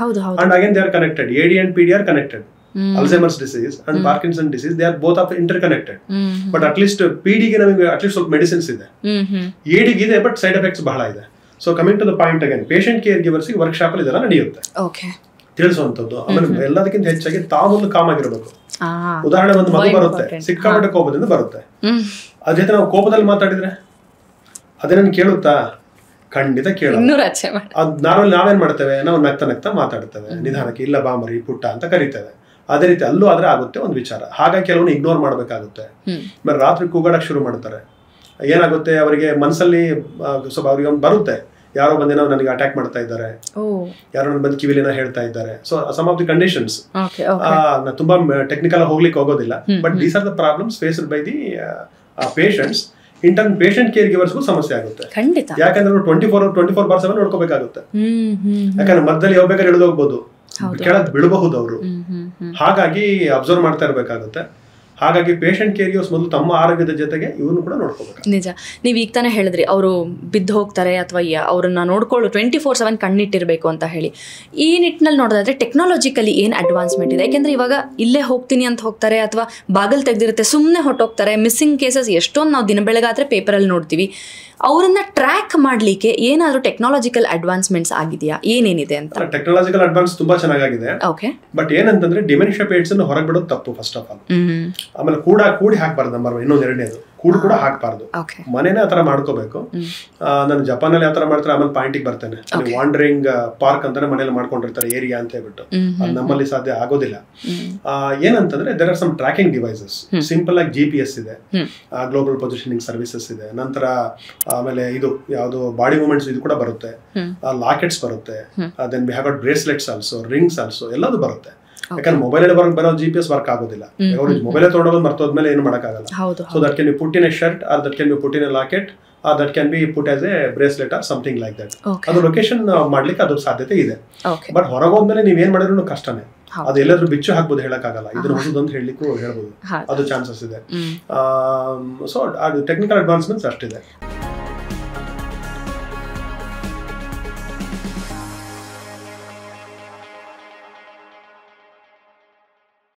And again they are connected. AD and PD are connected. Alzheimer's disease and Parkinson disease, they are both of interconnected. But at least PD ಗೆ ನಮಗೆ at least ಸ್ವಲ್ಪ ಮೆಡಿಸಿನ್ಸ್ ಇದೆ, AD ಗೆ ಇದೆ, ಬಟ್ ಸೈಡ್ ಎಫೆಕ್ಟ್ಸ್ ಬಹಳ ಇದೆ. So coming to the point again, patient care givers workshop ಅಲ್ಲಿ ಇದೆಲ್ಲ ನಡೆಯುತ್ತೆ, ತಿಳಿಸುವಂತದ್ದು. ಆಮೇಲೆ ಎಲ್ಲದಕ್ಕಿಂತ ಹೆಚ್ಚಾಗಿ ತಾವೊಂದು ಕಾಮ್ ಆಗಿರ್ಬೇಕು. ಉದಾಹರಣೆ, ಒಂದು ಮಗು ಬರುತ್ತೆ, ಸಿಕ್ಕಾಪಟ್ಟೆ ಕೋಪದಿಂದ ಬರುತ್ತೆ. ಅದ್ರ ಜೊತೆ ನಾವು ಕೋಪದಲ್ಲಿ ಮಾತಾಡಿದ್ರೆ ಅದೇ ನನ್ ಕೇಳುತ್ತಾ? ಖಂಡಿತ ಕೇಳೋದು. ನಾವೇನ್ ಮಾಡ್ತೇವೆ, ನಾವು ನಗ್ತಾ ಮಾತಾಡ್ತೇವೆ, ನಿಧಾನಕ್ಕೆ ಇಲ್ಲ ಬಾಮರಿ ಪುಟ್ಟ ಅಂತ ಕರಿತೇವೆ. ಅದೇ ರೀತಿ ಅಲ್ಲೂ ಆದ್ರೆ ಆಗುತ್ತೆ ಒಂದು ವಿಚಾರ. ಹಾಗಾಗಿ ಕೆಲವೊಂದು ಇಗ್ನೋರ್ ಮಾಡ್ಬೇಕಾಗುತ್ತೆ. ಆಮೇಲೆ ರಾತ್ರಿ ಕೂಗಾಡಕ್ ಶುರು ಮಾಡ್ತಾರೆ. ಏನಾಗುತ್ತೆ, ಅವರಿಗೆ ಮನಸ್ಸಲ್ಲಿ ಸ್ವಲ್ಪ ಅವ್ರಿಗೆ ಒಂದು ಬರುತ್ತೆ, ಯಾರೋ ಬಂದೇನೋ ನನಗೆ ಅಟ್ಯಾಕ್ ಮಾಡ್ತಾ ಇದ್ದಾರೆ, ಯಾರೋ ನನ್ನ ಬಂದು ಕಿವಿಲಿನ ಹೇಳ್ತಾ ಇದ್ದಾರೆ. So some of the conditions ತುಂಬಾ ಟೆಕ್ನಿಕಲ್ ಹೋಗ್ಲಿಕ್ಕೆ ಹೋಗೋದಿಲ್ಲ. But these are the problems faced by the patients. In turn patient care ಗಿವರ್ಸ್ಗೂ ಸಮಸ್ಯೆ ಆಗುತ್ತೆ. ಯಾಕಂದ್ರೆ 24/7 ನೋಡ್ಕೋಬೇಕಾಗುತ್ತೆ. ಯಾಕಂದ್ರೆ ಮಧ್ಯದಲ್ಲಿ ಯಾವ ಬೇಕಾದ್ರೆ ಇಳಿದೋಗ್ಬೋದು, ಕೆಳಗ್ ಬಿಡಬಹುದು ಅವರು. ಹಾಗಾಗಿ ಅಬ್ಸರ್ವ್ ಮಾಡ್ತಾ ಇರ್ಬೇಕಾಗುತ್ತೆ. ಹಾಗಾಗಿ ಪೇಷಂಟ್ ಕೇರ್ ಮೊದಲು ತಮ್ಮ ಆರೋಗ್ಯದ ಜೊತೆಗೆ ಇವನು ಕೂಡ ನೋಡ್ಕೋಬೇಕು. ನಿಜ, ನೀವು ಈಗ ತಾನೇ ಹೇಳಿದ್ರಿ ಅವರು ಬಿದ್ದು ಹೋಗ್ತಾರೆ ಅಥವಾ ಅವ್ರನ್ನ ನೋಡ್ಕೊಳ್ಳು 24/7 ಕಣ್ಣಿಟ್ಟಿರಬೇಕು ಅಂತ ಹೇಳಿ. ಈ ನಿಟ್ಟಿನಲ್ಲಿ ನೋಡೋದಾದ್ರೆ ಟೆಕ್ನಾಲಜಿಕಲಿ ಏನು ಅಡ್ವಾನ್ಸ್ಮೆಂಟ್ ಇದೆ? ಯಾಕೆಂದ್ರೆ ಇವಾಗ ಇಲ್ಲೇ ಹೋಗ್ತೀನಿ ಅಂತ ಹೋಗ್ತಾರೆ ಅಥವಾ ಬಾಗಿಲು ತೆಗೆದಿರುತ್ತೆ ಸುಮ್ಮನೆ ಹೊಟ್ಟೋಗ್ತಾರೆ. ಮಿಸ್ಸಿಂಗ್ ಕೇಸಸ್ ಎಷ್ಟೊಂದು ನಾವು ದಿನ ಬೆಳಗಾದ್ರೆ ಪೇಪರಲ್ಲಿ ನೋಡ್ತೀವಿ. ಅವರನ್ನ ಟ್ರ್ಯಾಕ್ ಮಾಡಲಿಕ್ಕೆ ಏನಾದರೂ ಟೆಕ್ನಾಲಜಿಕಲ್ ಅಡ್ವಾನ್ಸ್ಮೆಂಟ್ಸ್ ಆಗಿದೆಯಾ? ಏನೇನಿದೆ ಅಂತ? ಟೆಕ್ನಾಲಜಿಕಲ್ ಅಡ್ವಾನ್ಸ್ ತುಂಬಾ ಚೆನ್ನಾಗಿದೆ. ಓಕೆ. ಬಟ್ ಏನಂತಂದ್ರೆ ಡಿಮೆನ್ಷಿಯಾ ಪೇಷಂಟ್ಸ್ ಅನ್ನು ಹೊರಗೆ ಬಿಡೋದು ತಪ್ಪು ಫಸ್ಟ್ ಆಫ್ ಆಲ್. ಆಮೇಲೆ ಕೂಡಿ ಹಾಕ್ಬಾರ್ದು. ನಂಬರ್ 1. ಇನ್ನೊಂದು ಎರಡನೇದು ಕೂಡ್ ಕೂಡ ಹಾಕ್ಬಾರ್ದು. ಮನೇನೆ ಆತರ ಮಾಡ್ಕೋಬೇಕು. ನಾನು ಜಪಾನಲ್ಲಿ ಆತರ ಮಾಡ್ತಾರೆ. ಆಮೇಲೆ ಪಾಯಿಂಟಿಗೆ ಬರ್ತೇನೆ. ವಾಂಡರಿಂಗ್ ಪಾರ್ಕ್ ಅಂತಾನೆ ಮನೇಲಿ ಮಾಡ್ಕೊಂಡಿರ್ತಾರೆ ಏರಿಯಾ ಅಂತ ಹೇಳ್ಬಿಟ್ಟು. ಅದು ನಮ್ಮಲ್ಲಿ ಸಾಧ್ಯ ಆಗೋದಿಲ್ಲ. ಏನಂತಂದ್ರೆ there are some tracking devices. Simple ಆಗಿ GPS ಇದೆ, ಗ್ಲೋಬಲ್ ಪೊಸಿಷನಿಂಗ್ ಸರ್ವಿಸಸ್ ಇದೆ. ನಂತರ ಆಮೇಲೆ ಇದು ಯಾವುದು ಬಾಡಿ ಮೂವ್ಮೆಂಟ್ಸ್ ಇದು ಕೂಡ ಬರುತ್ತೆ. ಲಾಕೆಟ್ಸ್ ಬರುತ್ತೆ. Then we have got bracelets also, rings also, ಎಲ್ಲದೂ ಬರುತ್ತೆ. ಯಾಕಂದ್ರೆ ಮೊಬೈಲ್ ಬರೋ GPS ವರ್ಕ್ ಆಗೋದಿಲ್ಲ. ಮೊಬೈಲ್ ತಗೊಂಡೋಗೋದು ಮರ್ತೋದ್ಮೇಲೆ ಏನು ಮಾಡಕ್ಕಾಗಲ್ಲ. So that can be put in a shirt or that can be put in a locket or that can be put as a bracelet or something like that. ಅದು ಲೊಕೇಶನ್ ಮಾಡ್ಲಿಕ್ಕೆ ಅದು ಸಾಧ್ಯತೆ ಇದೆ. ಬಟ್ ಹೊರಗೋದ್ಮೇಲೆ ನೀವ್ ಏನ್ ಮಾಡಿದ್ರು ಕಷ್ಟನೇ. ಅದು ಎಲ್ಲಾದ್ರೂ ಬಿಚ್ಚು ಹಾಕ್ಬೋದು, ಹೇಳಕ್ಕಾಗಲ್ಲ. ಇದನ್ನ ಹೊಸದು ಅಂತ ಹೇಳ್ಬೋದು, ಅದು ಚಾನ್ಸಸ್ ಇದೆ. ಸೊ ಅದು ಟೆಕ್ನಿಕಲ್ ಅಡ್ವಾನ್ಸ್ಮೆಂಟ್ಸ್ ಅಷ್ಟಿದೆ.